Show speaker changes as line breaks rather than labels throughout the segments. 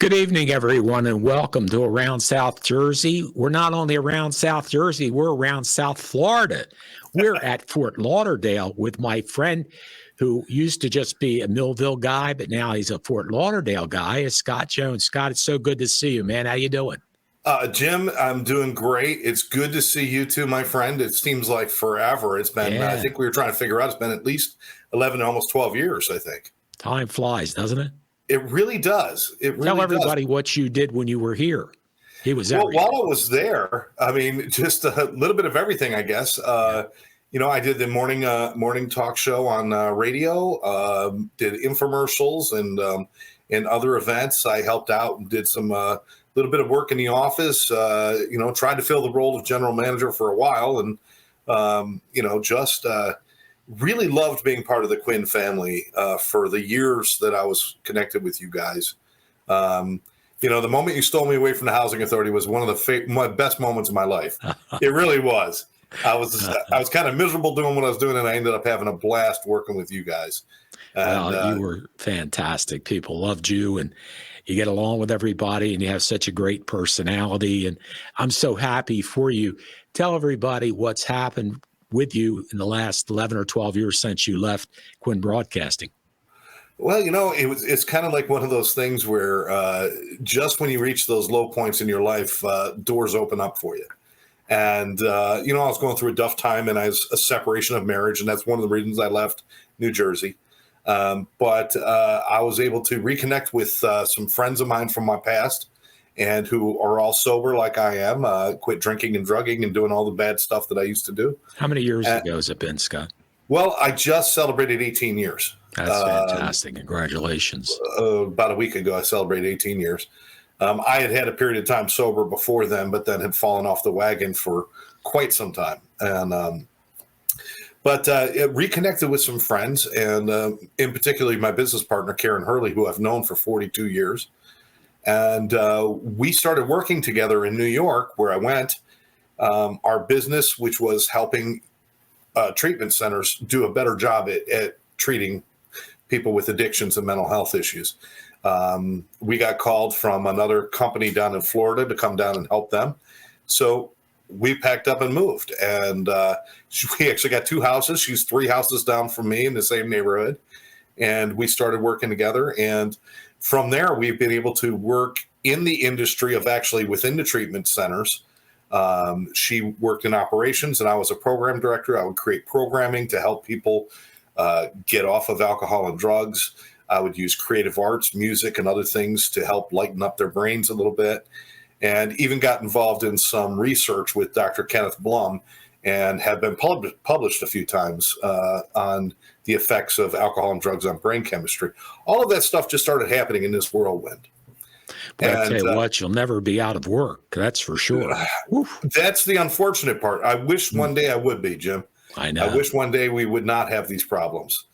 Good evening, everyone, and welcome to Around South Jersey. We're not only around South Jersey, we're around South Florida. We're at Fort Lauderdale with my friend who used to just be a Millville guy, but now he's a Fort Lauderdale guy, is Scott Jones. Scott, it's so good to see you, man. How you doing?
Jim, I'm doing great. It's good to see you too, my friend. It seems like forever. It's been, I think we were trying to figure out, it's been at least 11, almost 12 years, I think.
Time flies, doesn't it?
It really does. It really
Tell everybody what you did when you were here. He was
Well, while I was there, I mean, just a little bit of everything, I guess. You know, I did the morning talk show on radio, did infomercials and other events. I helped out and did some little bit of work in the office. You know, tried to fill the role of general manager for a while, and you know, just really loved being part of the Quinn family for the years that I was connected with you guys. You know, the moment you stole me away from the housing authority was one of my best moments of my life. It really was. I was kind of miserable doing what I was doing, and I ended up having a blast working with you guys. And,
well, you were fantastic. People loved you, and you get along with everybody, and you have such a great personality. And I'm so happy for you. Tell everybody what's happened with you in the last 11 or 12 years since you left Quinn Broadcasting.
Well, you know, it's kind of like one of those things where just when you reach those low points in your life, doors open up for you. And, you know, I was going through a tough time, and I was a separation of marriage, and that's one of the reasons I left New Jersey. But I was able to reconnect with some friends of mine from my past and who are all sober like I am, quit drinking and drugging and doing all the bad stuff that I used to do.
How many years ago has it been, Scott?
Well, I just celebrated 18 years.
That's fantastic. Congratulations.
About a week ago, I celebrated 18 years. I had a period of time sober before then, but then had fallen off the wagon for quite some time. And But it reconnected with some friends, and in particular, my business partner, Karen Hurley, who I've known for 42 years. And we started working together in New York, where I went. Our business, which was helping treatment centers do a better job at treating people with addictions and mental health issues. We got called from another company down in Florida to come down and help them. So we packed up and moved, and we actually got two houses. She's 3 houses down from me in the same neighborhood, and we started working together. And from there, we've been able to work in the industry of actually within the treatment centers. She worked in operations, and I was a program director. I would create programming to help people get off of alcohol and drugs. I would use creative arts, music, and other things to help lighten up their brains a little bit. And even got involved in some research with Dr. Kenneth Blum, and have been published a few times on the effects of alcohol and drugs on brain chemistry. All of that stuff just started happening in this whirlwind.
But I tell you what, you'll never be out of work. That's for sure.
That's the unfortunate part. I wish one day I would be, Jim.
I know.
I wish one day we would not have these problems.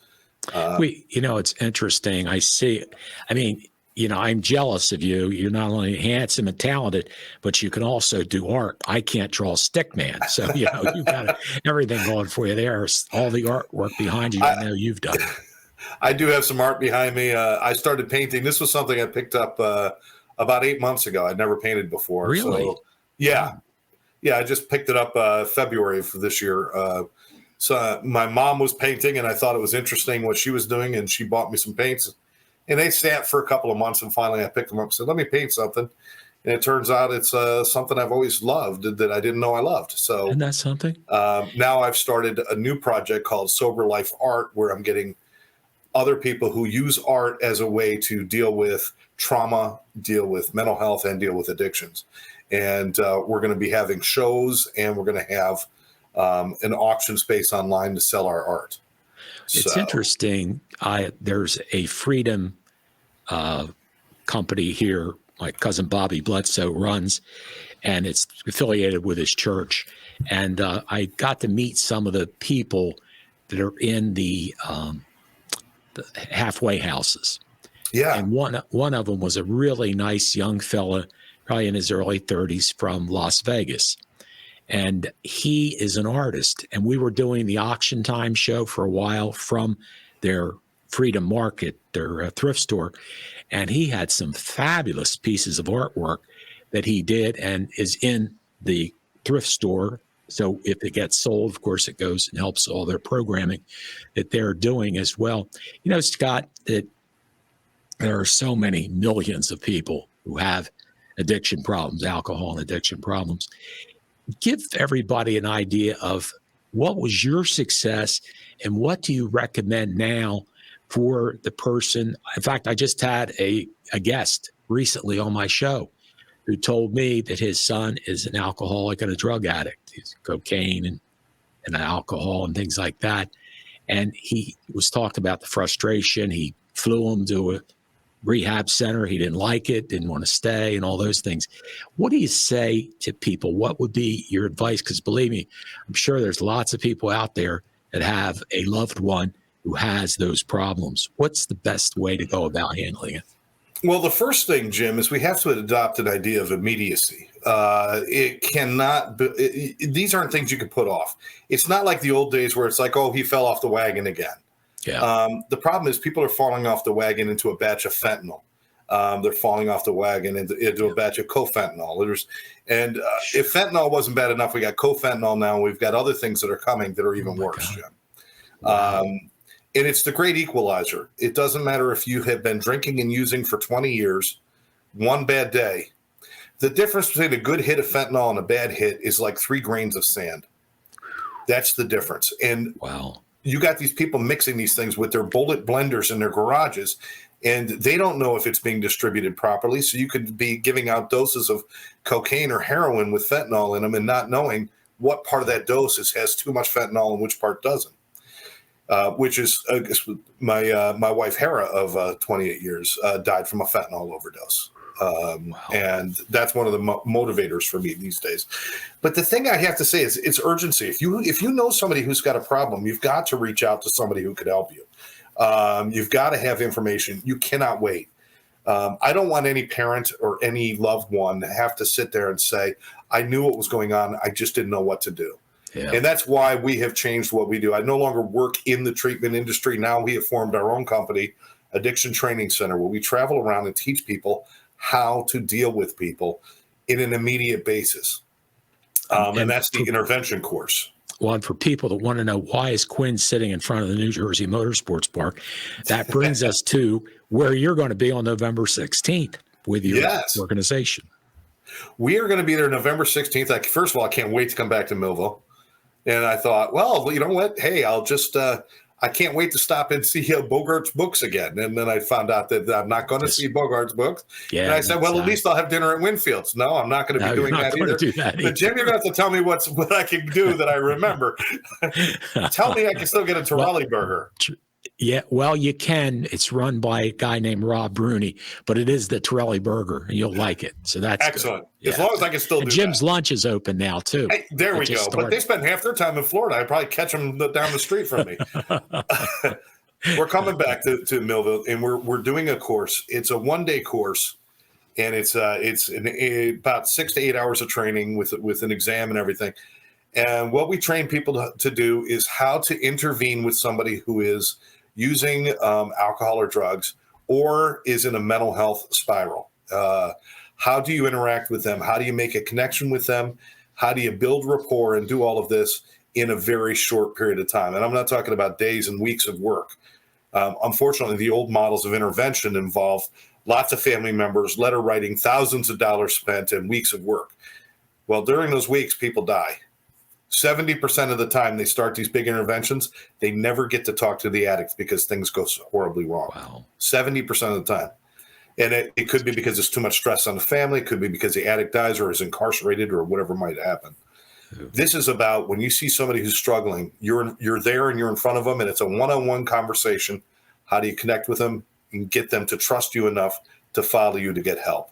You know, it's interesting. I see. I mean, you know, I'm jealous of you. You're not only handsome and talented, but you can also do art. I can't draw a stick man. So, you know, you've got everything going for you there. All the artwork behind you, I know you've done.
I do have some art behind me. I started painting. This was something I picked up about 8 months ago. I'd never painted before.
Really?
So, yeah. Yeah, I just picked it up February for this year. So my mom was painting, and I thought it was interesting what she was doing, and she bought me some paints. And they sat for a couple of months, and finally I picked them up and said, let me paint something. And it turns out it's something I've always loved that I didn't know I loved. So
Isn't that something?
Now I've started a new project called Sober Life Art, where I'm getting other people who use art as a way to deal with trauma, deal with mental health, and deal with addictions. And we're going to be having shows, and we're going to have an auction space online to sell our art.
It's interesting. There's a freedom company here my cousin Bobby Bledsoe runs, and it's affiliated with his church. And I got to meet some of the people that are in the halfway houses.
Yeah.
And one of them was a really nice young fella, probably in his early 30s, from Las Vegas. And he is an artist. And we were doing the auction time show for a while from their Freedom Market, their thrift store, and he had some fabulous pieces of artwork that he did and is in the thrift store. So if it gets sold, of course, it goes and helps all their programming that they're doing as well. You know, Scott, that there are so many millions of people who have addiction problems, alcohol and addiction problems. Give everybody an idea of what was your success and what do you recommend now for the person. In fact, I just had a guest recently on my show who told me that his son is an alcoholic and a drug addict. He's cocaine and alcohol and things like that. And he was talking about the frustration. He flew him to a rehab center. He didn't like it, didn't want to stay, and all those things. What do you say to people? What would be your advice? Because believe me, I'm sure there's lots of people out there that have a loved one who has those problems. What's the best way to go about handling it?
Well, the first thing, Jim, is we have to adopt an idea of immediacy. It cannot be, these aren't things you can put off. It's not like the old days where it's like, oh, he fell off the wagon again.
Yeah.
The problem is people are falling off the wagon into a batch of fentanyl. They're falling off the wagon into a batch of cofentanyl. If fentanyl wasn't bad enough, we got cofentanyl now. We've got other things that are coming that are even worse, Jim.
Wow.
And it's the great equalizer. It doesn't matter if you have been drinking and using for 20 years, one bad day. The difference between a good hit of fentanyl and a bad hit is like 3 grains of sand. That's the difference. And
Wow.
You got these people mixing these things with their bullet blenders in their garages, and they don't know if it's being distributed properly. So you could be giving out doses of cocaine or heroin with fentanyl in them and not knowing what part of that dose has too much fentanyl and which part doesn't. Which is my wife Hera of 28 years died from a fentanyl overdose.
Wow.
And that's one of the motivators for me these days. But the thing I have to say is it's urgency. If you know somebody who's got a problem, you've got to reach out to somebody who could help you. You've got to have information. You cannot wait. I don't want any parent or any loved one to have to sit there and say, I knew what was going on. I just didn't know what to do.
Yeah.
And that's why we have changed what we do. I no longer work in the treatment industry. Now we have formed our own company, Addiction Training Center, where we travel around and teach people how to deal with people in an immediate basis. And that's the intervention course.
Well, and for people that want to know why is Quinn sitting in front of the New Jersey Motorsports Park, that brings us to where you're going to be on November 16th with your organization.
We are going to be there November 16th. First of all, I can't wait to come back to Millville. And I thought, well, you know what? Hey, I'll just, I can't wait to stop and see Bogart's books again. And then I found out that I'm not going to see Bogart's books.
Yeah,
and I said, well, at least I'll have dinner at Winfield's. No, I'm not going to be doing that either. But Jim, you're going to have to tell me what I can do that I remember. Tell me I can still get a Torelli burger.
Yeah, well, you can. It's run by a guy named Rob Bruni, but it is the Torelli burger, and you'll like it. So that's
excellent.
Yeah.
As long as I can still do
Jim's
that.
lunch is open now, too.
Hey, there we go.
Started.
But they spend half their time in Florida. I'd probably catch them down the street from me. We're coming back to Millville, and we're doing a course. It's a 1-day course, and it's about 6 to 8 hours of training with an exam and everything. And what we train people to do is how to intervene with somebody who is using alcohol or drugs or is in a mental health spiral. How do you interact with them? How do you make a connection with them? How do you build rapport and do all of this in a very short period of time? And I'm not talking about days and weeks of work. Unfortunately, the old models of intervention involve lots of family members, letter writing, thousands of dollars spent, and weeks of work. Well, during those weeks, people die. 70% of the time they start these big interventions, they never get to talk to the addicts because things go so horribly wrong.
Wow.
70% of the time. And it could be because there's too much stress on the family. It could be because the addict dies or is incarcerated or whatever might happen. This is about when you see somebody who's struggling, you're there and you're in front of them, and it's a one-on-one conversation. How do you connect with them and get them to trust you enough to follow you to get help?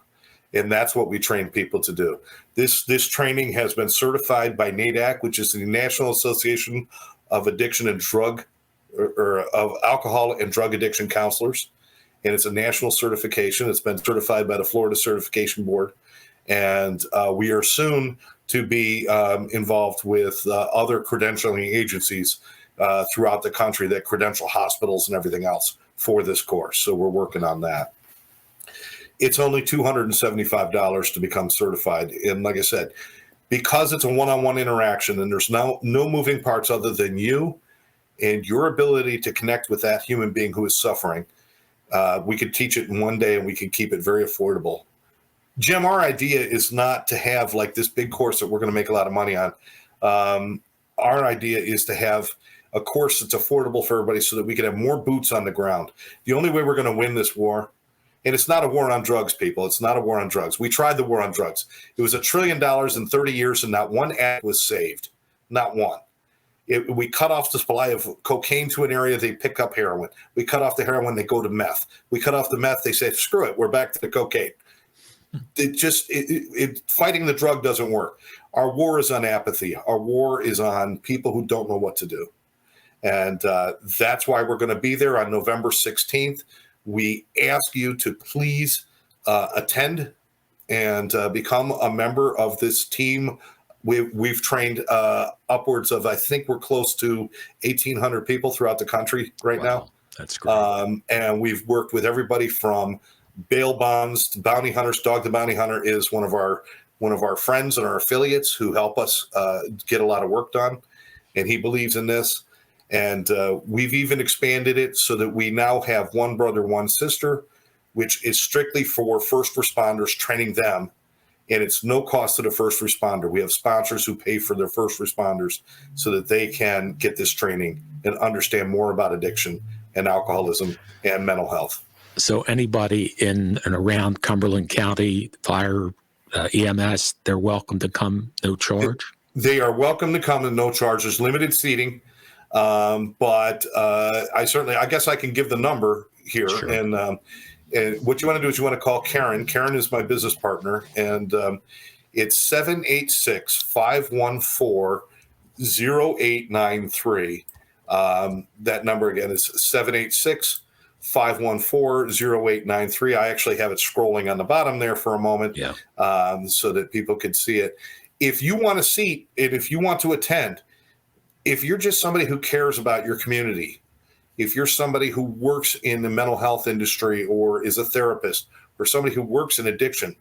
And that's what we train people to do. This training has been certified by NADAC, which is the National Association of Addiction and Drug, or of Alcohol and Drug Addiction Counselors. And it's a national certification. It's been certified by the Florida Certification Board. And we are soon to be involved with other credentialing agencies throughout the country that credential hospitals and everything else for this course. So we're working on that. It's only $275 to become certified. And like I said, because it's a one-on-one interaction and there's no moving parts other than you and your ability to connect with that human being who is suffering, we could teach it in one day and we could keep it very affordable. Jim, our idea is not to have like this big course that we're going to make a lot of money on. Our idea is to have a course that's affordable for everybody so that we can have more boots on the ground. The only way we're going to win this war, and it's not a war on drugs, people. It's not a war on drugs. We tried the war on drugs. It was $1 trillion in 30 years, and not one act was saved. Not one. We cut off the supply of cocaine to an area, they pick up heroin. We cut off the heroin, they go to meth. We cut off the meth, they say, screw it, we're back to the cocaine. Fighting the drug doesn't work. Our war is on apathy. Our war is on people who don't know what to do. And that's why we're going to be there on November 16th. We ask you to please attend and become a member of this team. We've trained upwards of, I think we're close to 1,800 people throughout the country right now.
That's great.
And we've worked with everybody from bail bonds to bounty hunters. Dog the Bounty Hunter is one of our friends and our affiliates who help us get a lot of work done. And he believes in this. And we've even expanded it so that we now have One Brother, One Sister, which is strictly for first responders, training them. And it's no cost to the first responder. We have sponsors who pay for their first responders so that they can get this training and understand more about addiction and alcoholism and mental health.
So anybody in and around Cumberland County, fire, EMS, they're welcome to come, no charge? They
are welcome to come at no charge. There's limited seating. But I guess I can give the number here. Sure. And what you want to do is you want to call Karen. Karen is my business partner. And it's 786-514-0893. That number again is 786-514-0893. I actually have it scrolling on the bottom there for a moment, so that people can see it. If you want a seat and if you want to attend, if you're just somebody who cares about your community, if you're somebody who works in the mental health industry or is a therapist or somebody who works in addiction,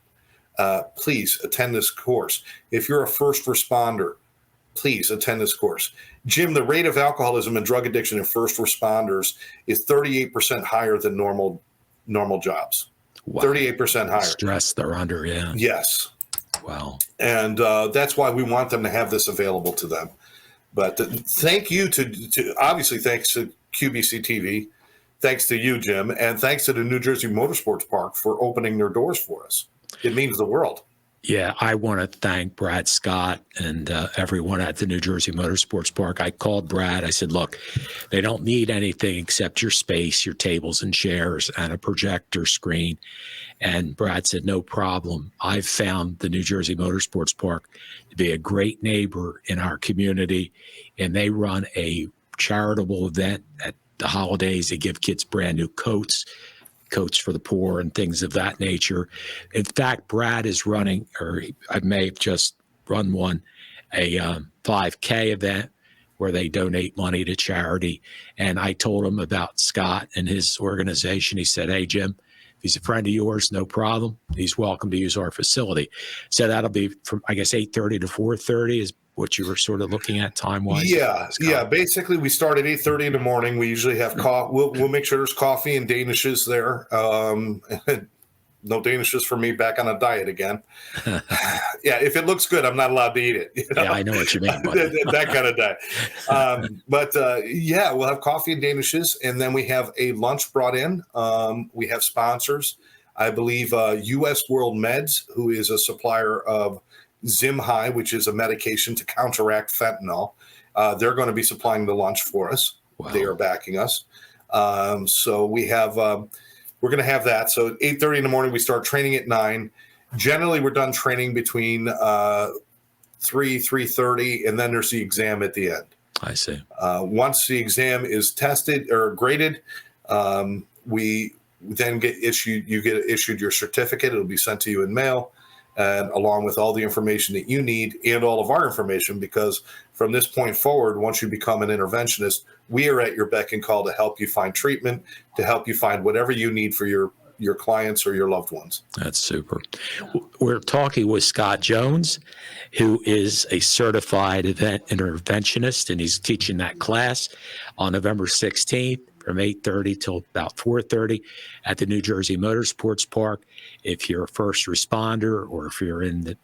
please attend this course. If you're a first responder, please attend this course. Jim, the rate of alcoholism and drug addiction in first responders is 38% higher than normal jobs. Wow. 38% higher. Stress
they're under, yeah.
Yes.
Wow.
And that's why we want them to have this available to them. But thank you to obviously thanks to QBC TV, thanks to you, Jim, and thanks to the New Jersey Motorsports Park for opening their doors for us. It means the world.
Yeah, I want to thank Brad Scott and everyone at the New Jersey Motorsports Park. I called Brad. I said, look, they don't need anything except your space, your tables and chairs, and a projector screen. And Brad said, no problem. I've found the New Jersey Motorsports Park to be a great neighbor in our community, and they run a charitable event at the holidays. They give kids brand new coats for the poor and things of that nature. In fact, Brad is running, or I may have just run one, a 5K event where they donate money to charity. And I told him about Scott and his organization. He said, hey, Jim, if he's a friend of yours, no problem. He's welcome to use our facility. So that'll be from, I guess, 8:30 to 4:30 is what you were sort of looking at time-wise?
Yeah. Basically, we start at 8:30 in the morning. We usually have coffee. We'll make sure there's coffee and Danishes there. No Danishes for me, back on a diet again. Yeah, if it looks good, I'm not allowed to eat it.
You know? Yeah, I know what you mean.
That kind of diet. We'll have coffee and Danishes, and then we have a lunch brought in. We have sponsors. I believe U.S. World Meds, who is a supplier of Zimhigh, which is a medication to counteract fentanyl. They're going to be supplying the lunch for us. Wow. They are backing us. So we have, we're going to have that. So at 8:30 in the morning, we start training at 9. Generally, we're done training between 3:30, and then there's the exam at the end.
I see.
Once the exam is tested or graded, we then you get issued your certificate. It'll be sent to you in mail. and along with all the information that you need and all of our information, because from this point forward, once you become an interventionist, we are at your beck and call to help you find treatment, to help you find whatever you need for your clients or your loved ones.
That's super. We're talking with Scott Jones, who is a certified event interventionist, and he's teaching that class on November 16th from 8:30 till about 4:30 at the New Jersey Motorsports Park. If you're a first responder or if you're in the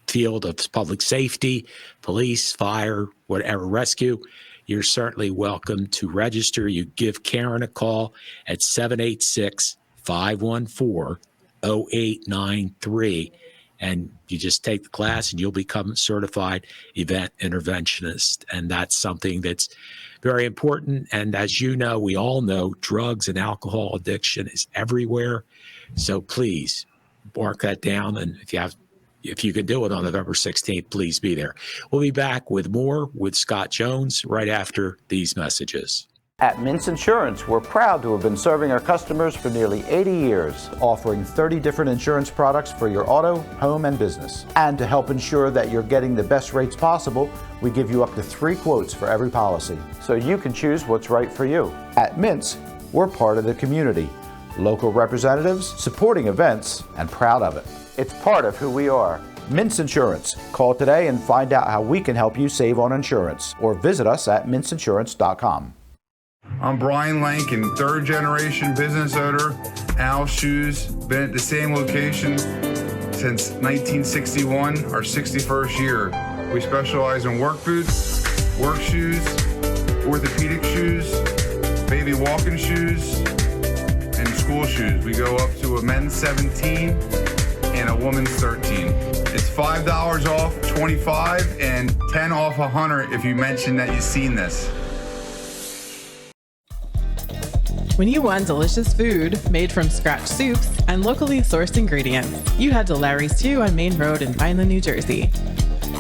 field of public safety, police, fire, whatever, rescue, you're certainly welcome to register. You give Karen a call at 786-514-0893, and you just take the class and you'll become a certified event interventionist. And that's something that's very important. And as you know, we all know drugs and alcohol addiction is everywhere. So please mark that down. And if you can do it on November 16th, please be there. We'll be back with more with Scott Jones right after these messages.
At Mintz Insurance, we're proud to have been serving our customers for nearly 80 years, offering 30 different insurance products for your auto, home, and business. And to help ensure that you're getting the best rates possible, we give you up to 3 quotes for every policy, so you can choose what's right for you. At Mintz, we're part of the community. Local representatives, supporting events, and proud of it. It's part of who we are. Mintz Insurance. Call today and find out how we can help you save on insurance, or visit us at mintzinsurance.com.
I'm Brian Lankin, third generation business owner, Al Shoes. Been at the same location since 1961, our 61st year. We specialize in work boots, work shoes, orthopedic shoes, baby walking shoes, and school shoes. We go up to a men's 17 and a woman's 13. It's $5 off 25 and 10 off 100 if you mention that you've seen this.
When you want delicious food made from scratch soups and locally sourced ingredients, you head to Larry's 2 on Main Road in Vineland, New Jersey.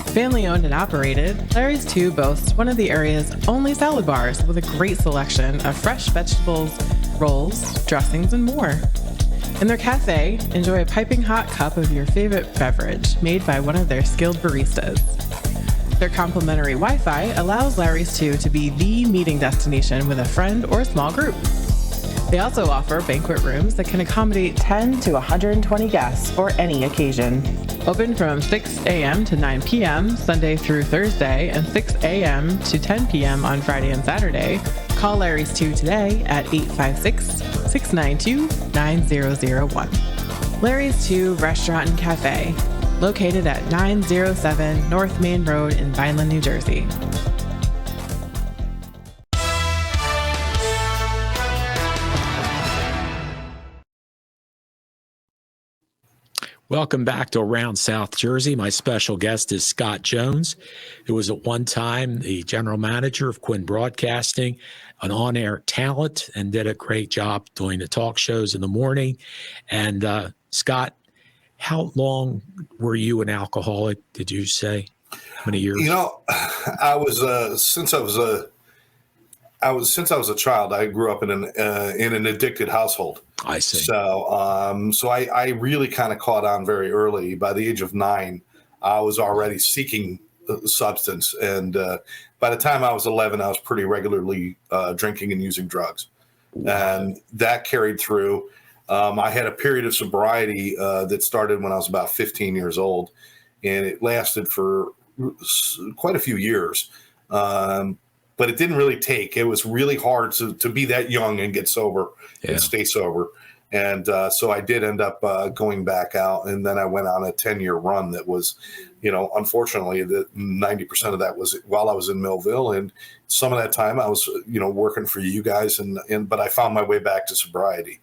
Family owned and operated, Larry's 2 boasts one of the area's only salad bars with a great selection of fresh vegetables, rolls, dressings, and more. In their cafe, enjoy a piping hot cup of your favorite beverage made by one of their skilled baristas. Their complimentary Wi-Fi allows Larry's 2 to be the meeting destination with a friend or small group. They also offer banquet rooms that can accommodate 10 to 120 guests for any occasion. Open from 6 a.m. to 9 p.m. Sunday through Thursday and 6 a.m. to 10 p.m. on Friday and Saturday. Call Larry's 2 today at 856-692-9001. Larry's 2 Restaurant and Cafe, located at 907 North Main Road in Vineland, New Jersey.
Welcome back to Around South Jersey. My special guest is Scott Jones, who was at one time the general manager of Quinn Broadcasting, an on-air talent, and did a great job doing the talk shows in the morning. And Scott, how long were you an alcoholic, did you say? How many years?
You know, I was since I was a child, I grew up in an addicted household.
I see.
So I really kind of caught on very early. By the age of 9, I was already seeking substance, and by the time I was 11, I was pretty regularly drinking and using drugs, and that carried through. I had a period of sobriety that started when I was about 15 years old, and it lasted for quite a few years. But it didn't really take. It was really hard to be that young and get sober and stay sober. And so I did end up going back out. And then I went on a 10-year run that was, unfortunately, 90% of that was while I was in Millville. And some of that time I was, working for you guys. But I found my way back to sobriety.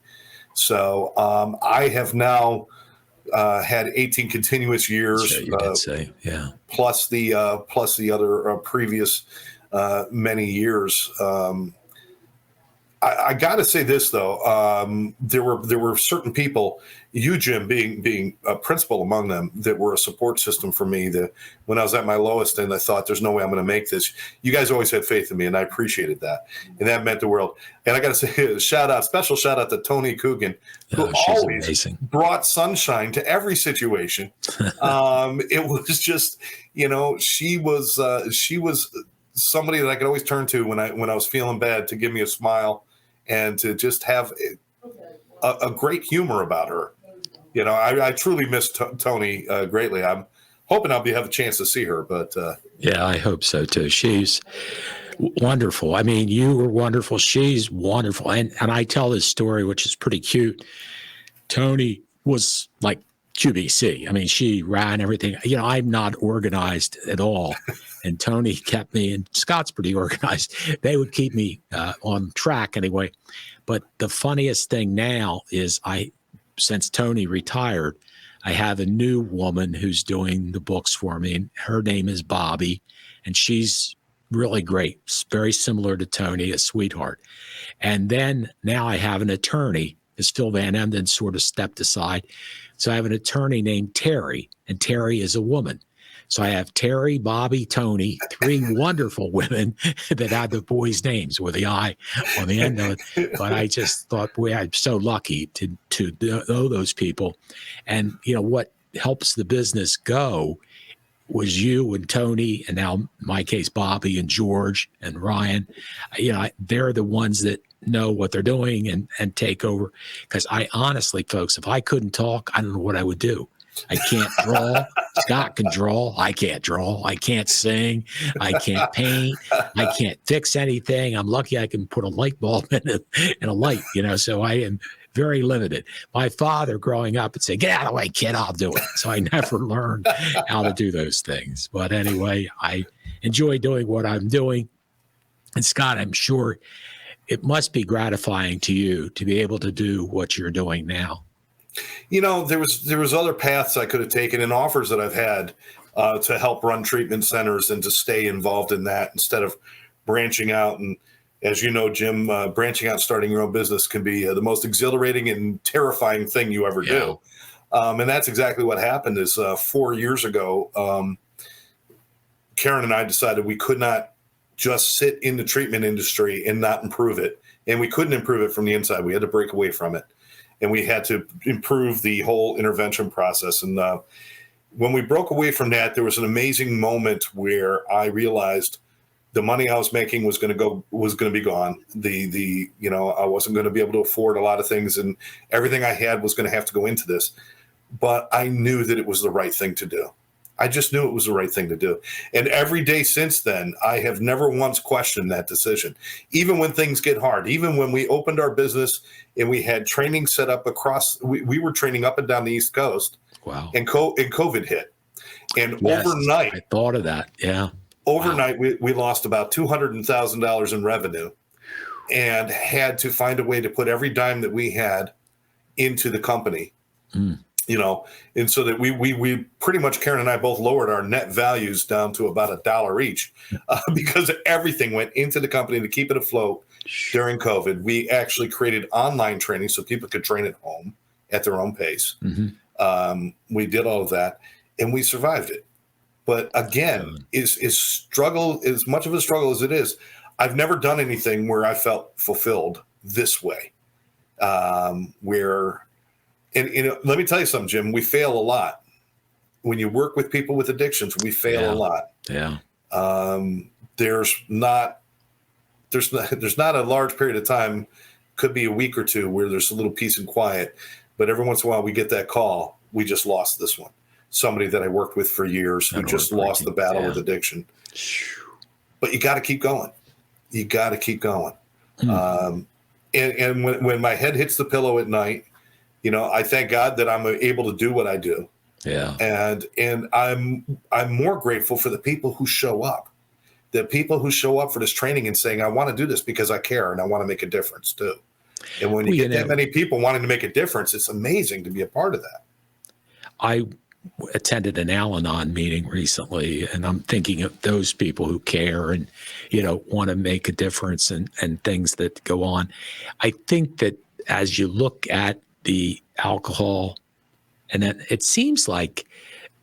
So I have now had 18 continuous years.
Sure, you did say, yeah.
Plus the other previous many years. I got to say this though, there were certain people, you Jim being a principal among them, that were a support system for me. That when I was at my lowest and I thought, "There's no way I'm going to make this," you guys always had faith in me, and I appreciated that, and that meant the world. And I got to say, special shout out to Tony Coogan, who always amazing. Brought sunshine to every situation. It was just, she was somebody that I could always turn to when I was feeling bad, to give me a smile and to just have a great humor about her. I truly miss Tony greatly. I'm hoping I'll have a chance to see her, but
yeah, I hope so too. She's wonderful. I mean, you were wonderful. She's wonderful. And I tell this story, which is pretty cute. Tony was like QBC. I mean, she ran everything. I'm not organized at all. And Tony kept me, and Scott's pretty organized. They would keep me on track anyway. But the funniest thing now is since Tony retired, I have a new woman who's doing the books for me. And her name is Bobby, and she's really great. It's very similar to Tony, a sweetheart. And then now I have an attorney, as Phil Van Emden sort of stepped aside. So I have an attorney named Terry, and Terry is a woman. So I have Terry, Bobby, Tony, three wonderful women that have the boys' names with the I on the end of it. But I just thought, boy, I'm so lucky to know those people. And, what helps the business go was you and Tony, and now in my case, Bobby and George and Ryan. They're the ones that know what they're doing and take over. Because I honestly, folks, if I couldn't talk, I don't know what I would do. I can't draw. Scott can draw. I can't draw. I can't sing. I can't paint. I can't fix anything. I'm lucky I can put a light bulb in a light, so I am very limited. My father growing up would say, "Get out of the way, kid, I'll do it." So I never learned how to do those things. But anyway, I enjoy doing what I'm doing. And Scott, I'm sure it must be gratifying to you to be able to do what you're doing now.
There was other paths I could have taken, and offers that I've had to help run treatment centers and to stay involved in that instead of branching out. And as you know, Jim, branching out, starting your own business can be the most exhilarating and terrifying thing you ever do. And that's exactly what happened. Is 4 years ago, Karen and I decided we could not just sit in the treatment industry and not improve it, and we couldn't improve it from the inside. We had to break away from it. And we had to improve the whole intervention process. And when we broke away from that, there was an amazing moment where I realized the money I was making was going to be gone. I wasn't going to be able to afford a lot of things, and everything I had was going to have to go into this. But I knew that it was the right thing to do. I just knew it was the right thing to do. And every day since then, I have never once questioned that decision. Even when things get hard, even when we opened our business and we had training set up we were training up and down the East Coast.
Wow.
And COVID hit. And
yes,
overnight.
I thought of that. Yeah.
Overnight, wow. we lost about $200,000 in revenue and had to find a way to put every dime that we had into the company. Mm. And so that we pretty much, Karen and I both lowered our net values down to about $1 each because everything went into the company to keep it afloat during COVID. We actually created online training so people could train at home at their own pace. Mm-hmm. We did all of that, and we survived it. But again, is struggle, as much of a struggle as it is, I've never done anything where I felt fulfilled this way, where. And let me tell you something, Jim. We fail a lot when you work with people with addictions. We fail a lot.
Yeah.
There's not a large period of time. Could be a week or two where there's a little peace and quiet. But every once in a while, we get that call. We just lost this one. Somebody that I worked with for years who just lost the battle with addiction. But you got to keep going. You got to keep going. And when my head hits the pillow at night. I thank God that I'm able to do what I do.
Yeah.
And I'm more grateful for the people who show up. The people who show up for this training and saying, I want to do this because I care and I want to make a difference too. And when you get that many people wanting to make a difference, it's amazing to be a part of that.
attended an Al-Anon meeting recently, and I'm thinking of those people who care and, want to make a difference and things that go on. I think that as you look at the alcohol, and then it seems like,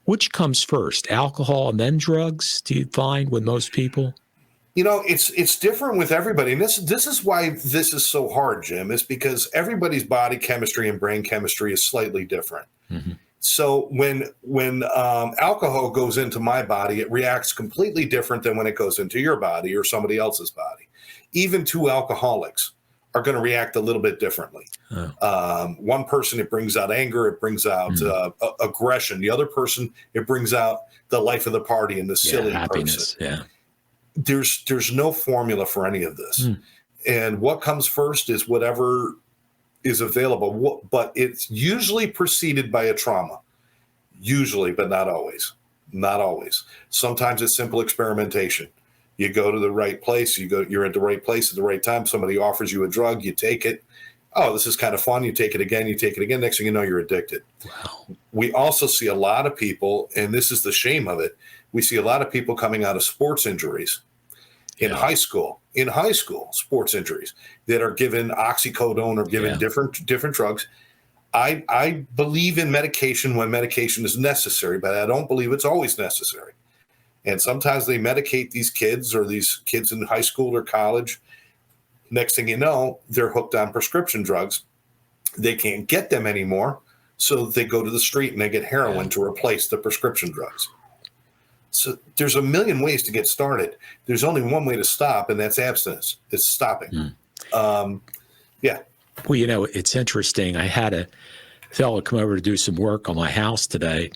which comes first, alcohol and then drugs, do you find with most people?
It's different with everybody. And this is why this is so hard, Jim, is because everybody's body chemistry and brain chemistry is slightly different. Mm-hmm. So when alcohol goes into my body, it reacts completely different than when it goes into your body or somebody else's body. Even two alcoholics are going to react a little bit differently. Oh. One person, it brings out anger, it brings out aggression. The other person, it brings out the life of the party and the silly
happiness.
person.
Yeah.
There's no formula for any of this. And what comes first is whatever is available, but it's usually preceded by a trauma. Usually, but not always. Not always. Sometimes it's simple experimentation. You go to the right place, you're at the right place at the right time. Somebody offers you a drug, you take it. Oh, this is kind of fun. You take it again, Next thing you know, you're addicted. Wow. We also see a lot of people, and this is the shame of it, we see a lot of people coming out of sports injuries in high school, sports injuries that are given oxycodone or given different drugs. I believe in medication when medication is necessary, but I don't believe it's always necessary. And sometimes they medicate these kids or these kids in high school or college. Next thing you know, they're hooked on prescription drugs. They can't get them anymore, so they go to the street and they get heroin to replace the prescription drugs. So there's a million ways to get started. There's only one way to stop, and that's abstinence. It's stopping.
Well, it's interesting. I had a fellow come over to do some work on my house today,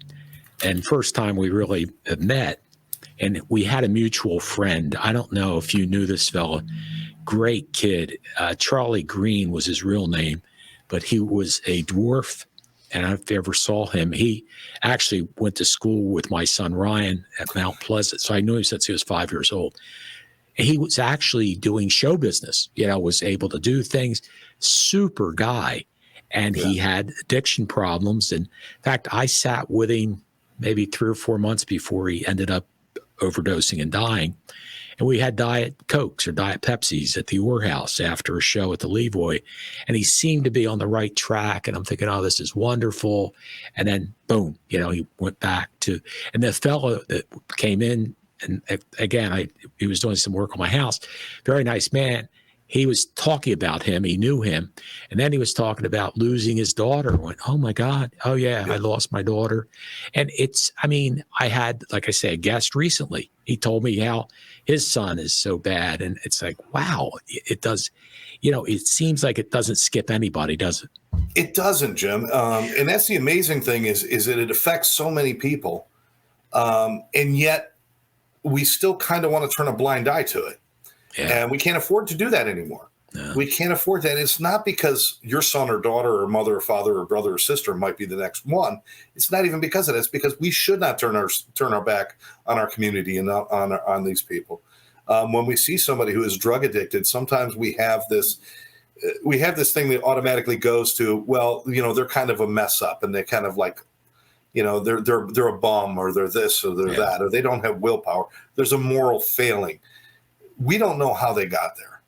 and first time we really met, and we had a mutual friend. I don't know if you knew this fellow. Great kid. Charlie Green was his real name, but he was a dwarf. And if you ever saw him, he actually went to school with my son Ryan at Mount Pleasant. So I knew him since he was 5 years old. And he was actually doing show business, was able to do things. Super guy. And he had addiction problems. And in fact, I sat with him maybe 3 or 4 months before he ended up overdosing and dying. And we had Diet Cokes or Diet Pepsis at the Orr House after a show at the Levoy. And he seemed to be on the right track. And I'm thinking, oh, this is wonderful. And then, boom, he went back to, and the fellow that came in, and again, he was doing some work on my house, very nice man. He was talking about him. He knew him. And then he was talking about losing his daughter. I went, oh, my God. Oh, yeah, I lost my daughter. And I had, like I say, a guest recently. He told me how his son is so bad. And it's like, wow, it does. It seems like it doesn't skip anybody, does it?
It doesn't, Jim. And that's the amazing thing is that it affects so many people. And yet we still kind of want to turn a blind eye to it. Yeah. And we can't afford to do that anymore. No. We can't afford that. It's not because your son or daughter or mother or father or brother or sister might be the next one. It's not even because of that. It's because we should not turn our back on our community and on these people. When we see somebody who is drug addicted, sometimes we have this thing that automatically goes to, well, they're kind of a mess up, and they kind of like, they're a bum, or they're this or they're that, or they don't have willpower. There's a moral failing. We don't know how they got there.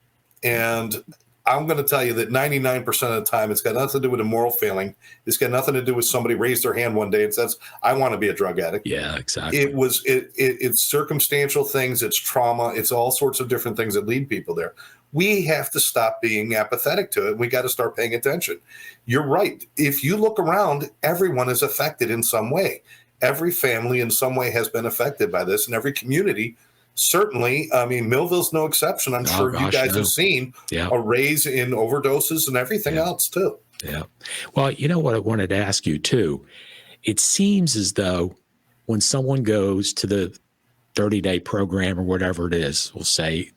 And I'm going to tell you that 99% of the time, it's got nothing to do with a moral failing. It's got nothing to do with somebody raised their hand one day and says, I want to be a drug addict.
Yeah, exactly.
It's circumstantial things. It's trauma. It's all sorts of different things that lead people there. We have to stop being apathetic to it. We got to start paying attention. You're right. If you look around, everyone is affected in some way. Every family in some way has been affected by this, and every community. Certainly, Millville's no exception. I'm sure you guys have seen a raise in overdoses and everything else too.
Yeah. Well, what I wanted to ask you too, it seems as though when someone goes to the 30-day program or whatever it is, we'll say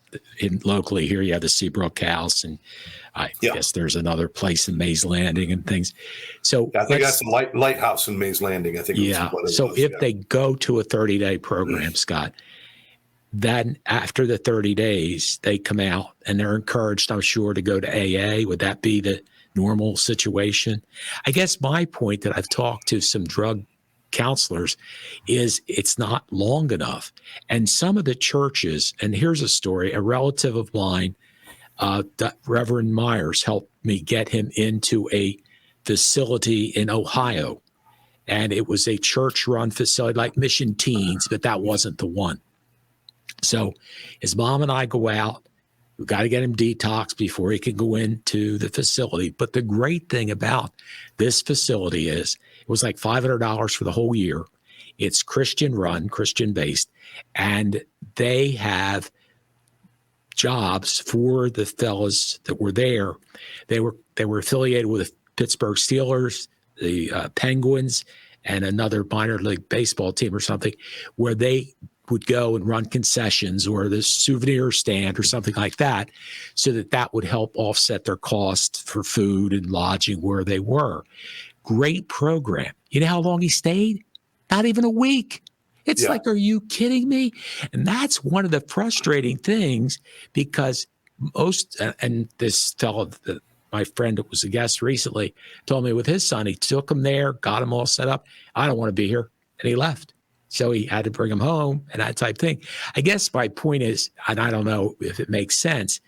locally here you have the Seabrook House, and I guess there's another place in Mays Landing and things. So
I think that's the lighthouse in Mays Landing. I think.
Yeah. So if they go to a 30-day program, Scott, then after the 30 days, they come out and they're encouraged, I'm sure, to go to AA. Would that be the normal situation? I guess my point that I've talked to some drug counselors is it's not long enough. And some of the churches, and here's a story, a relative of mine, Reverend Myers, helped me get him into a facility in Ohio. And it was a church-run facility like Mission Teens, but that wasn't the one. So his mom and I go out. We've got to get him detoxed before he can go into the facility. But the great thing about this facility is it was like $500 for the whole year. It's Christian-run, Christian-based, and they have jobs for the fellas that were there. They were affiliated with the Pittsburgh Steelers, the Penguins, and another minor league baseball team or something, where they would go and run concessions or the souvenir stand or something like that, so that would help offset their costs for food and lodging where they were. Great program. You know how long he stayed? Not even a week. It's like, are you kidding me? And that's one of the frustrating things, because most, and this fellow, my friend that was a guest recently, told me with his son, he took him there, got him all set up. I don't want to be here. And he left. So he had to bring him home and that type thing. I guess my point is, and I don't know if it makes sense,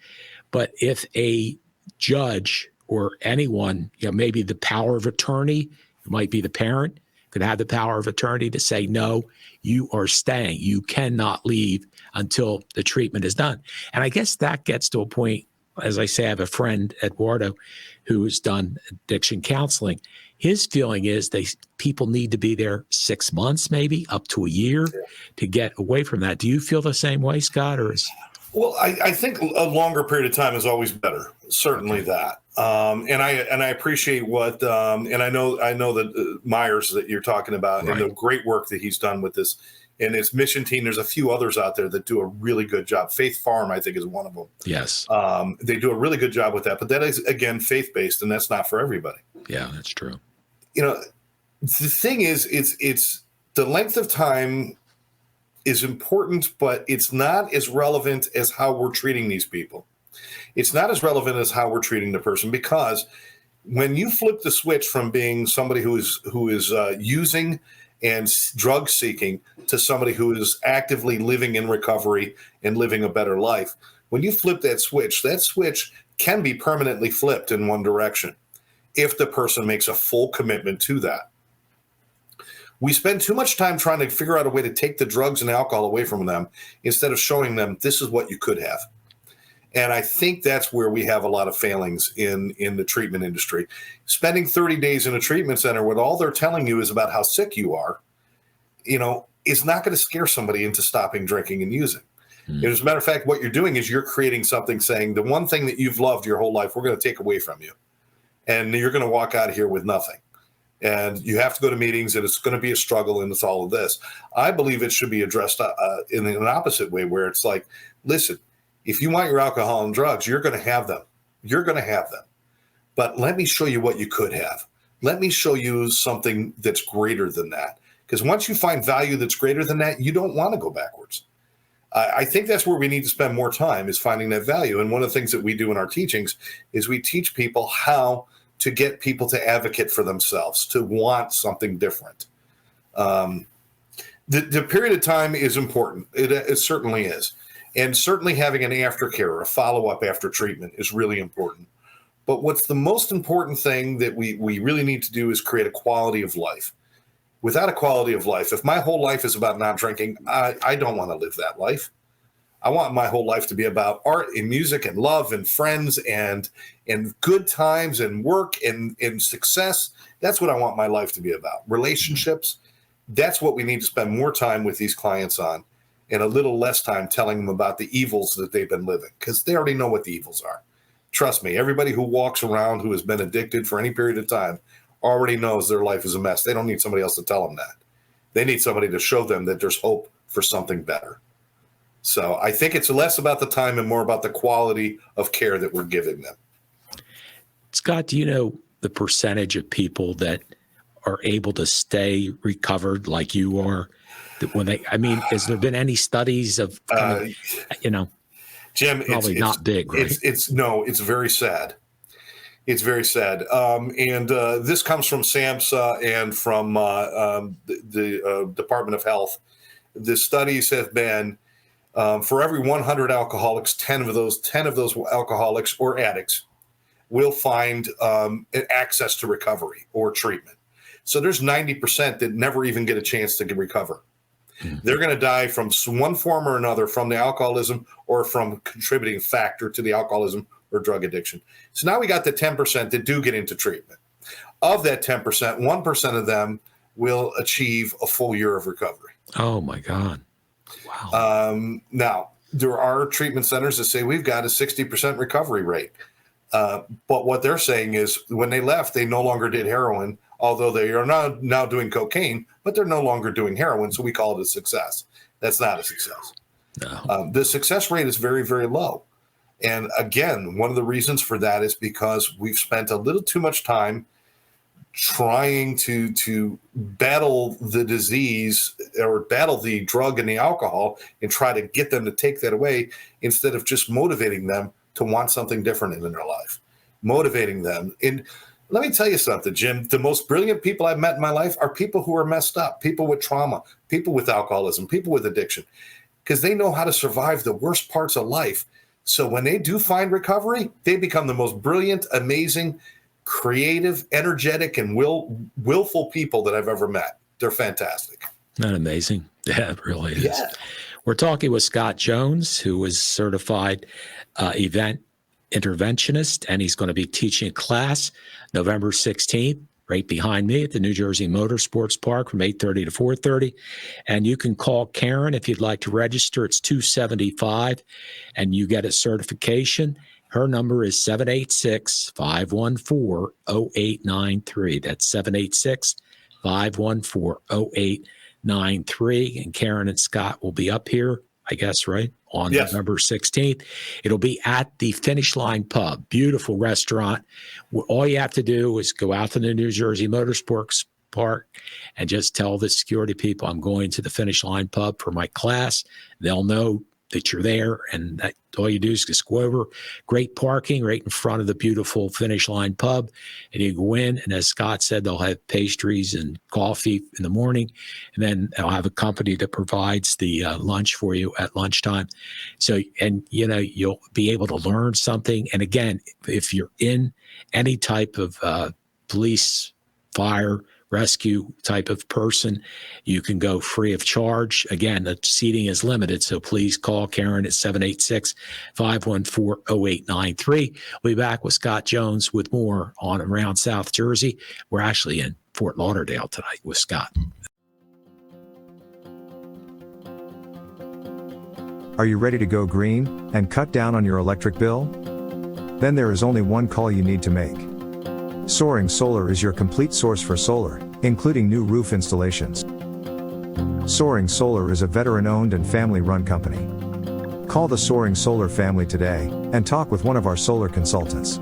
but if a judge or anyone, maybe the power of attorney, it might be the parent, could have the power of attorney to say, no, you are staying. You cannot leave until the treatment is done. And I guess that gets to a point, as I say, I have a friend, Eduardo, who's done addiction counseling. His feeling is people need to be there 6 months, maybe up to a year, to get away from that. Do you feel the same way, Scott? Or
Well, I think a longer period of time is always better. Certainly that. And I appreciate what, and I know that Myers that you're talking about, right, and the great work that he's done with this and his mission team. There's a few others out there that do a really good job. Faith Farm, I think, is one of them. Yes. They do a really good job with that, but that is, again, faith-based, and that's not for everybody.
Yeah, that's true.
The thing is, it's the length of time is important, but it's not as relevant as how we're treating these people. It's not as relevant as how we're treating the person, because when you flip the switch from being somebody who is using and drug seeking to somebody who is actively living in recovery and living a better life, when you flip that switch can be permanently flipped in one direction if the person makes a full commitment to that. We spend too much time trying to figure out a way to take the drugs and alcohol away from them instead of showing them this is what you could have. And I think that's where we have a lot of failings in the treatment industry. Spending 30 days in a treatment center when all they're telling you is about how sick you are, is not going to scare somebody into stopping drinking and using. As a matter of fact, what you're doing is you're creating something saying the one thing that you've loved your whole life, we're going to take away from you. And you're going to walk out of here with nothing. And you have to go to meetings, and it's going to be a struggle, and it's all of this. I believe it should be addressed in an opposite way, where it's like, listen, if you want your alcohol and drugs, you're going to have them. You're going to have them. But let me show you what you could have. Let me show you something that's greater than that. Because once you find value that's greater than that, you don't want to go backwards. I think that's where we need to spend more time, is finding that value. And one of the things that we do in our teachings is we teach people how to get people to advocate for themselves, to want something different. The period of time is important. It certainly is. And certainly having an aftercare or a follow-up after treatment is really important. But what's the most important thing that we really need to do is create a quality of life. Without a quality of life, if my whole life is about not drinking, I don't want to live that life. I want my whole life to be about art and music and love and friends and good times and work and success. That's what I want my life to be about. Relationships, that's what we need to spend more time with these clients on, and a little less time telling them about the evils that they've been living, because they already know what the evils are. Trust me, everybody who walks around who has been addicted for any period of time already knows their life is a mess. They don't need somebody else to tell them that. They need somebody to show them that there's hope for something better. So I think it's less about the time and more about the quality of care that we're giving them.
Scott, do you know the percentage of people that are able to stay recovered like you are? That when has there been any studies of,
Jim,
probably not big, right?
It's very sad. It's very sad. And this comes from SAMHSA and from the Department of Health. The studies have been for every 100 alcoholics, 10 of those alcoholics or addicts will find access to recovery or treatment. So there's 90% that never even get a chance to recover. Mm-hmm. They're going to die from one form or another, from the alcoholism or from contributing factor to the alcoholism or drug addiction. So now we got the 10% that do get into treatment. Of that 10%, 1% of them will achieve a full year of recovery.
Oh my God. Wow.
Now, there are treatment centers that say we've got a 60% recovery rate. But what they're saying is when they left, they no longer did heroin, although they are now doing cocaine, but they're no longer doing heroin. So we call it a success. That's not a success. No. The success rate is very, very low. And again, one of the reasons for that is because we've spent a little too much time trying to battle the disease or battle the drug and the alcohol and try to get them to take that away instead of just motivating them to want something different in their life, motivating them. And let me tell you something, Jim, the most brilliant people I've met in my life are people who are messed up, people with trauma, people with alcoholism, people with addiction, because they know how to survive the worst parts of life. So when they do find recovery, they become the most brilliant, amazing, creative, energetic, and willful people that I've ever met. They're fantastic.
Not amazing? Yeah, it really is.
Yeah.
We're talking with Scott Jones, who is certified event interventionist, and he's going to be teaching a class November 16th, right behind me at the New Jersey Motorsports Park from 8:30 to 4:30. And you can call Karen if you'd like to register. It's $275, and you get a certification. Her number is 786-514-0893. That's 786-514-0893. And Karen and Scott will be up here, I guess, right, on November 16th. It'll be at the Finish Line Pub, beautiful restaurant. All you have to do is go out to the New Jersey Motorsports Park and just tell the security people I'm going to the Finish Line Pub for my class. They'll know that you're there, and that all you do is just go over. Great parking right in front of the beautiful Finish Line Pub, and you go in, and as Scott said, they'll have pastries and coffee in the morning, and then they'll have a company that provides the lunch for you at lunchtime. So, and you'll be able to learn something. And again, if you're in any type of police, fire, rescue type of person, you can go free of charge. Again, the seating is limited, so please call Karen at 786-514-0893. We'll be back with Scott Jones with more on Around South Jersey. We're actually in Fort Lauderdale tonight with Scott.
Are you ready to go green and cut down on your electric bill? Then there is only one call you need to make. Soaring Solar is your complete source for solar, including new roof installations. Soaring Solar is a veteran-owned and family-run company. Call the Soaring Solar family today and talk with one of our solar consultants.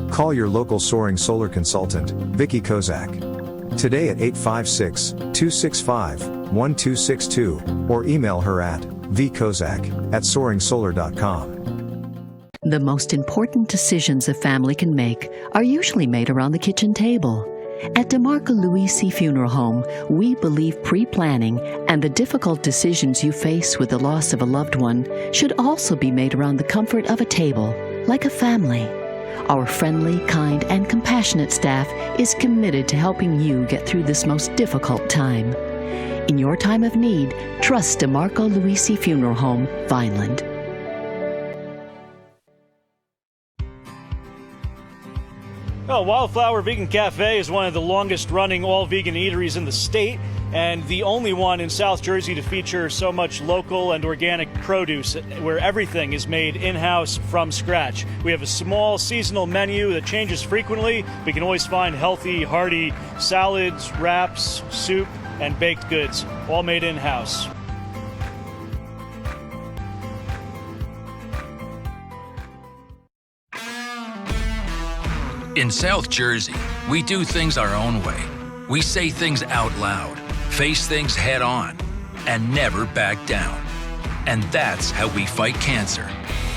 Call your local Soaring Solar consultant, Vicki Kozak, today at 856-265-1262 or email her at vkozak@soaringsolar.com.
The most important decisions a family can make are usually made around the kitchen table. At DeMarco Luisi Funeral Home, we believe pre-planning and the difficult decisions you face with the loss of a loved one should also be made around the comfort of a table, like a family. Our friendly, kind, and compassionate staff is committed to helping you get through this most difficult time. In your time of need, trust DeMarco Luisi Funeral Home, Vineland.
Well, Wildflower Vegan Cafe is one of the longest-running all-vegan eateries in the state, and the only one in South Jersey to feature so much local and organic produce, where everything is made in-house from scratch. We have a small seasonal menu that changes frequently. We can always find healthy, hearty salads, wraps, soup, and baked goods, all made in-house.
In South Jersey, we do things our own way. We say things out loud, face things head on, and never back down. And that's how we fight cancer.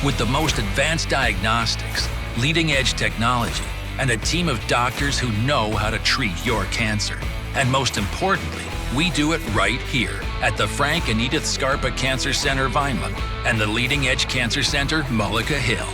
With the most advanced diagnostics, leading-edge technology, and a team of doctors who know how to treat your cancer. And most importantly, we do it right here at the Frank and Edith Scarpa Cancer Center, Vineland, and the Leading Edge Cancer Center, Mullica Hill.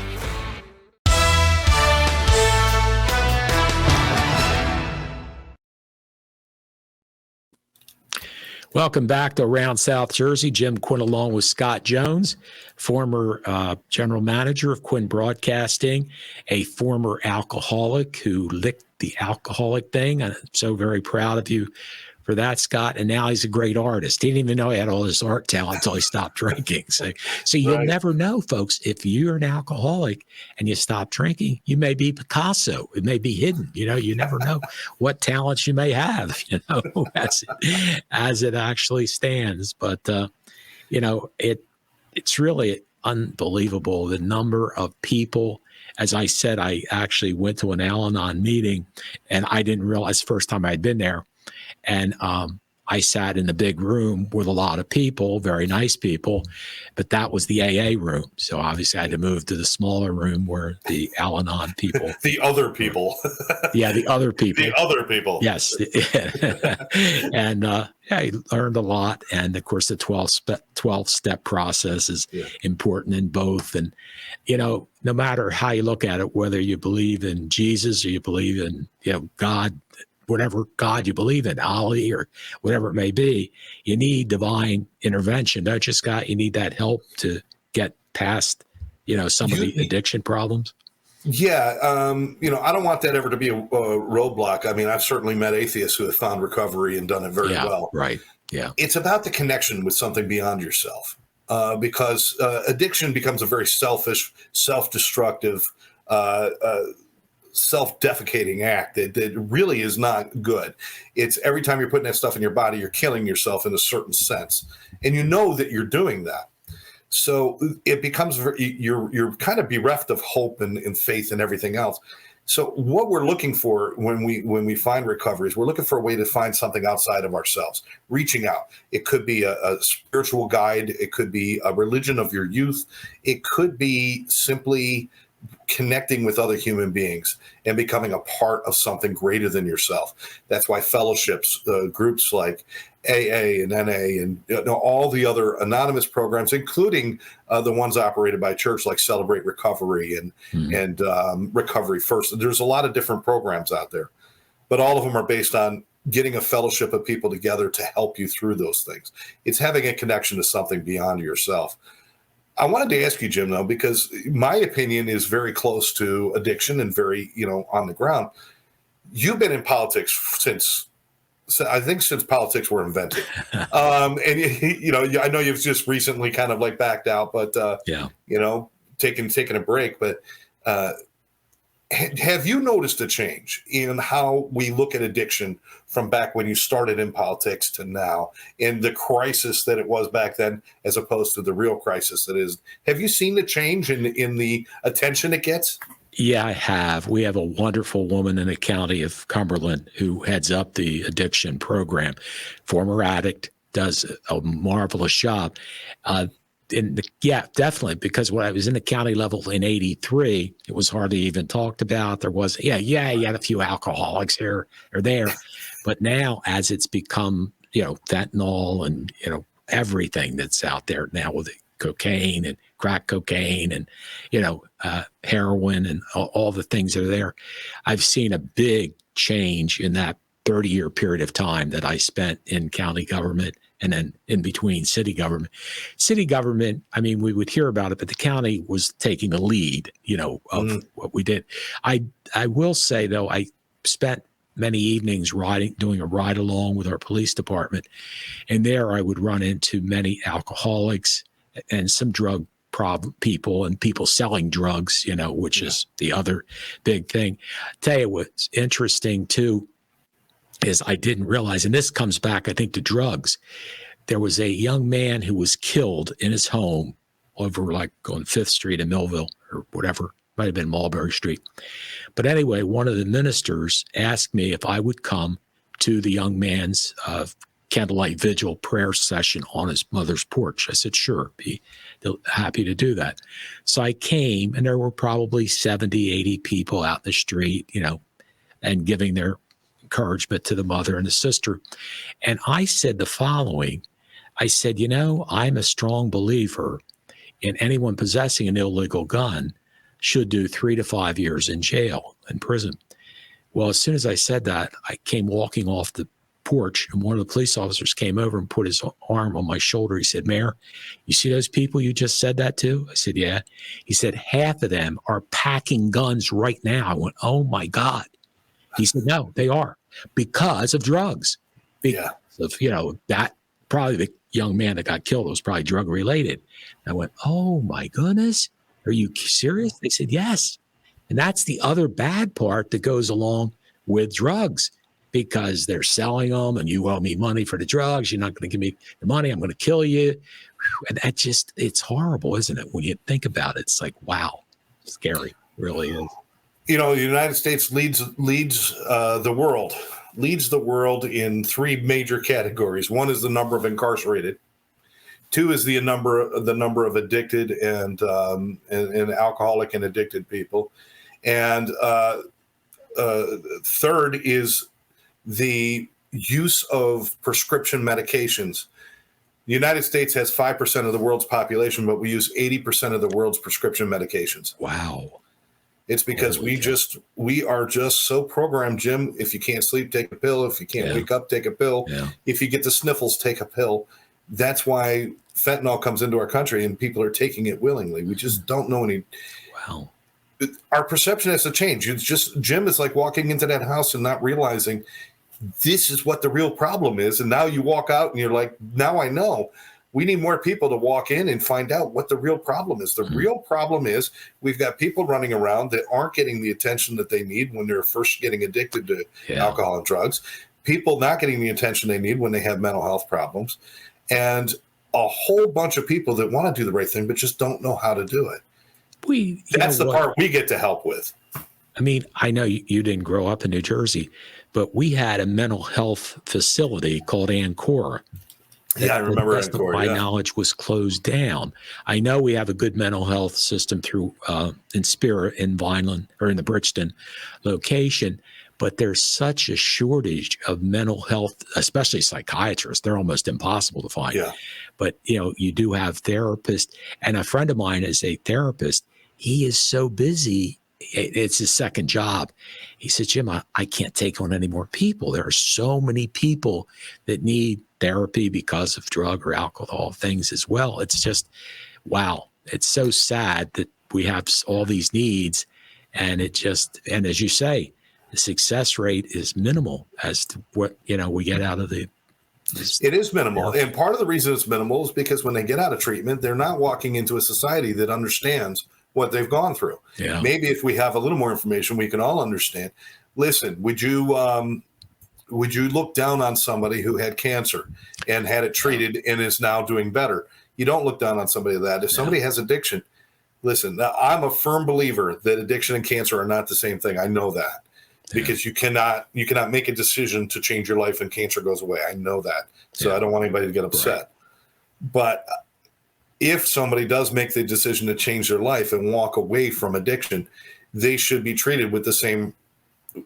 Welcome back to Around South Jersey. Jim Quinn along with Scott Jones, former general manager of Quinn Broadcasting, a former alcoholic who licked the alcoholic thing. I'm so very proud of you for that, Scott. And now he's a great artist. He didn't even know he had all this art talent until he stopped drinking. So you'll never know, folks. If you're an alcoholic and you stop drinking, you may be Picasso. It may be hidden. You never know what talents you may have, as it actually stands. But, it's really unbelievable, the number of people. As I said, I actually went to an Al-Anon meeting, and I didn't realize the first time I'd been there. And I sat in the big room with a lot of people, very nice people, but that was the AA room. So obviously I had to move to the smaller room where the Al-Anon people.
The other people.
Yeah, the other people.
The other people.
Yes. And I learned a lot. And of course, the 12-step process is important in both. And, no matter how you look at it, whether you believe in Jesus or you believe in, God, whatever God you believe in, Ali or whatever it may be, you need divine intervention. Don't you, Scott? You need that help to get past, some of the addiction problems.
Yeah. I don't want that ever to be a roadblock. I mean, I've certainly met atheists who have found recovery and done it very well.
Right. Yeah.
It's about the connection with something beyond yourself, because addiction becomes a very selfish, self-destructive, self-defecating act that really is not good. It's every time you're putting that stuff in your body, you're killing yourself in a certain sense, and you know that you're doing that. So it becomes you're kind of bereft of hope and faith and everything else. So what we're looking for when we find recovery is we're looking for a way to find something outside of ourselves, reaching out. It could be a spiritual guide. It could be a religion of your youth. It could be simply connecting with other human beings and becoming a part of something greater than yourself. That's why fellowships, groups like AA and NA and all the other anonymous programs, including the ones operated by church like Celebrate Recovery and Recovery First. There's a lot of different programs out there, but all of them are based on getting a fellowship of people together to help you through those things. It's having a connection to something beyond yourself. I wanted to ask you, Jim, though, because my opinion is very close to addiction and very, on the ground. You've been in politics since politics were invented. And, I know you've just recently kind of like backed out, but, taking a break. But have you noticed a change in how we look at addiction from back when you started in politics to now, in the crisis that it was back then, as opposed to the real crisis that is? Have you seen the change in the attention it gets?
Yeah, I have. We have a wonderful woman in the county of Cumberland who heads up the addiction program, former addict, does a marvelous job. Definitely, because when I was in the county level in '83, it was hardly even talked about. There was, you had a few alcoholics here or there, but now as it's become, fentanyl and everything that's out there now with cocaine and crack cocaine and heroin and all the things that are there, I've seen a big change in that 30-year period of time that I spent in county government. And then in between city government, I mean, we would hear about it, but the county was taking the lead, of what we did. I will say, though, I spent many evenings doing a ride along with our police department. And there I would run into many alcoholics and some drug problem people and people selling drugs, which is the other big thing. Tell you what's interesting, too, is I didn't realize, and this comes back, I think, to drugs. There was a young man who was killed in his home over like on 5th Street in Millville or whatever, might have been Mulberry Street. But anyway, one of the ministers asked me if I would come to the young man's candlelight vigil prayer session on his mother's porch. I said, sure, be happy to do that. So I came, and there were probably 70, 80 people out in the street, and giving their encouragement to the mother and the sister. And I said the following. I said, I'm a strong believer in anyone possessing an illegal gun should do 3 to 5 years in prison. Well, as soon as I said that, I came walking off the porch, and one of the police officers came over and put his arm on my shoulder. He said, Mayor, you see those people you just said that to? I said, yeah. He said, half of them are packing guns right now. I went, oh my God. He said, no, they are, because of drugs. Because of, that probably the young man that got killed was probably drug related. And I went, oh my goodness, are you serious? They said, yes. And that's the other bad part that goes along with drugs, because they're selling them and you owe me money for the drugs. You're not going to give me the money. I'm going to kill you. And that just, it's horrible, isn't it? When you think about it, it's like, wow, scary. It really is.
The United States leads the world in 3 major categories. One is the number of incarcerated. 2 is the number of addicted and alcoholic and addicted people. And third is the use of prescription medications. The United States has 5% of the world's population, but we use 80% of the world's prescription medications.
Wow.
It's because we are just so programmed, Jim. If you can't sleep, take a pill. If you can't wake up, take a pill. Yeah. If you get the sniffles, take a pill. That's why fentanyl comes into our country and people are taking it willingly. We just don't know any.
Wow.
Our perception has to change. It's just, Jim, it's like walking into that house and not realizing this is what the real problem is. And now you walk out and you're like, now I know. We need more people to walk in and find out what the real problem is. The real problem is we've got people running around that aren't getting the attention that they need when they're first getting addicted to alcohol and drugs. People not getting the attention they need when they have mental health problems. And a whole bunch of people that want to do the right thing but just don't know how to do it. That's the part we get to help with.
I mean, I know you didn't grow up in New Jersey, but we had a mental health facility called Ancora.
Yeah, I remember Ancora.
My knowledge was closed down. I know we have a good mental health system through in Spirit in Vineland or in the Bridgeton location, but there's such a shortage of mental health, especially psychiatrists. They're almost impossible to find. Yeah. But you do have therapists, and a friend of mine is a therapist. He is so busy. It's his second job. He said, Jim, I can't take on any more people. There are so many people that need therapy because of drug or alcohol things as well. It's just, wow. It's so sad that we have all these needs, and and as you say, the success rate is minimal as to what, we get out of the.
It is minimal. And part of the reason it's minimal is because when they get out of treatment, they're not walking into a society that understands what they've gone through. Yeah. Maybe if we have a little more information, we can all understand. Listen, would you look down on somebody who had cancer and had it treated and is now doing better? You don't look down on somebody like that. If somebody has addiction, listen, I'm a firm believer that addiction and cancer are not the same thing. I know that. Because you cannot make a decision to change your life and cancer goes away. I know that. So I don't want anybody to get upset. Right. But if somebody does make the decision to change their life and walk away from addiction, they should be treated with the same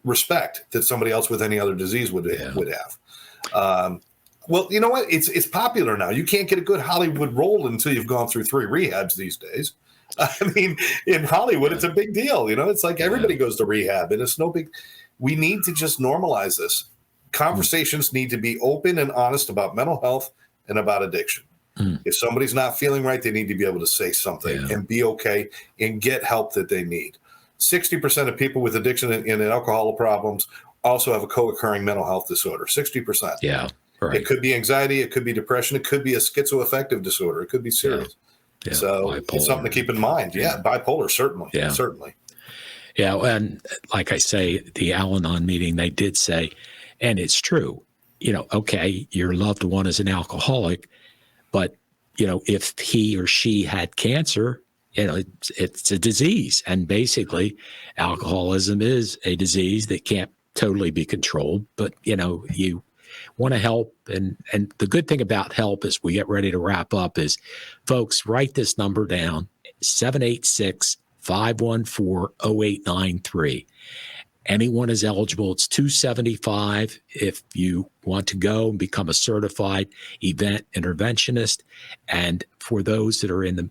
respect that somebody else with any other disease would have. Well, you know what? It's popular now. You can't get a good Hollywood role until you've gone through 3 rehabs these days. I mean, in Hollywood, it's a big deal. It's like everybody goes to rehab, and it's no big. We need to just normalize this. Conversations need to be open and honest about mental health and about addiction. If somebody's not feeling right, they need to be able to say something and be okay and get help that they need. 60% of people with addiction and alcohol problems also have a co-occurring mental health disorder. 60%.
Yeah, right.
It could be anxiety. It could be depression. It could be a schizoaffective disorder. It could be serious. Yeah, so bipolar. It's something to keep in mind. Yeah, bipolar, certainly. Yeah. Certainly.
Yeah, and like I say, the Al-Anon meeting, they did say, and it's true, okay, your loved one is an alcoholic, but, if he or she had cancer, it's a disease. And basically, alcoholism is a disease that can't totally be controlled, but, want to help. And the good thing about help as we get ready to wrap up is, folks, write this number down, 786-514-0893. Anyone is eligible. It's $275 if you want to go and become a certified event interventionist. And for those that are in the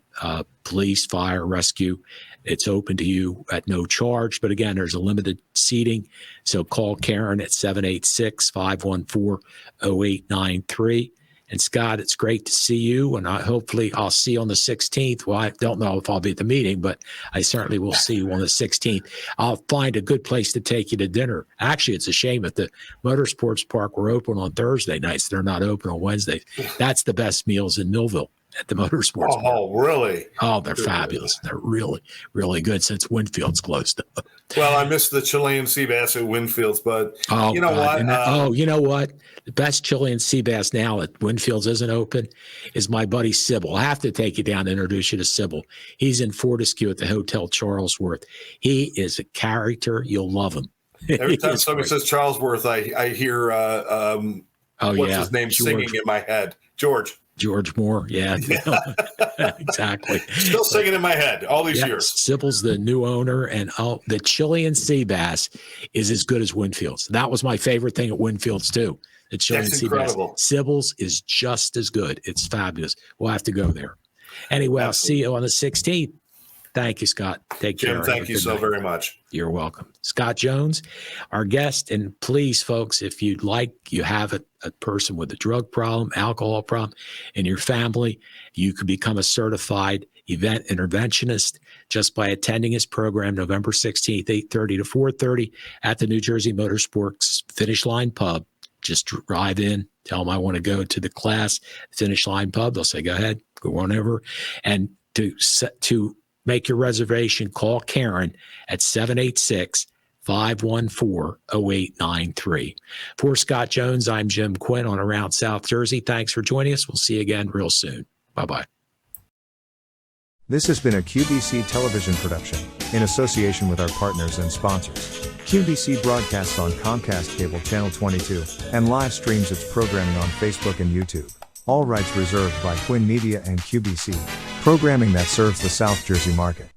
police, fire, rescue, it's open to you at no charge. But again, there's a limited seating. So call Karen at 786-514-0893. And Scott, it's great to see you. And hopefully I'll see you on the 16th. Well, I don't know if I'll be at the meeting, but I certainly will see you on the 16th. I'll find a good place to take you to dinner. Actually, it's a shame that the Motorsports Park were open on Thursday nights. They're not open on Wednesdays. That's the best meals in Millville at the Motorsports Park.
Oh, really?
Oh, they're fabulous. They're really, really good since Winfield's closed up.
Well, I missed the Chilean sea bass at Winfield's, but you know
God.
what?
You know what? The best Chilean sea bass now at Winfield's isn't open is my buddy Sybil. I have to take you down to introduce you to Sybil. He's in Fortescue at the Hotel Charlesworth. He is a character. You'll love him.
Every time somebody says Charlesworth, I hear what's his name singing in my head. George Moore.
Yeah. Exactly.
Still singing in my head all these years.
Sybil's the new owner, and the Chilean sea bass is as good as Winfield's. That was my favorite thing at Winfield's too. The Chilean sea bass. Sybil's is just as good. It's fabulous. We'll have to go there. Anyway, I'll see you on the 16th. Thank you, Scott. Take care.
Jim, thank you so very much.
You're welcome. Scott Jones, our guest. And please, folks, if you'd like, you have a person with a drug problem, alcohol problem in your family, you could become a certified event interventionist just by attending his program November 16th, 8:30 to 4:30 at the New Jersey Motorsports Finish Line Pub. Just drive in, tell them I want to go to the class, Finish Line Pub. They'll say, go ahead, go on over. And to make your reservation, call Karen at 786-514-0893. For Scott Jones, I'm Jim Quinn on Around South Jersey. Thanks for joining us. We'll see you again real soon. Bye-bye.
This has been a QBC television production in association with our partners and sponsors. QBC broadcasts on Comcast Cable Channel 22 and live streams its programming on Facebook and YouTube. All rights reserved by Quinn Media and QBC. Programming that serves the South Jersey market.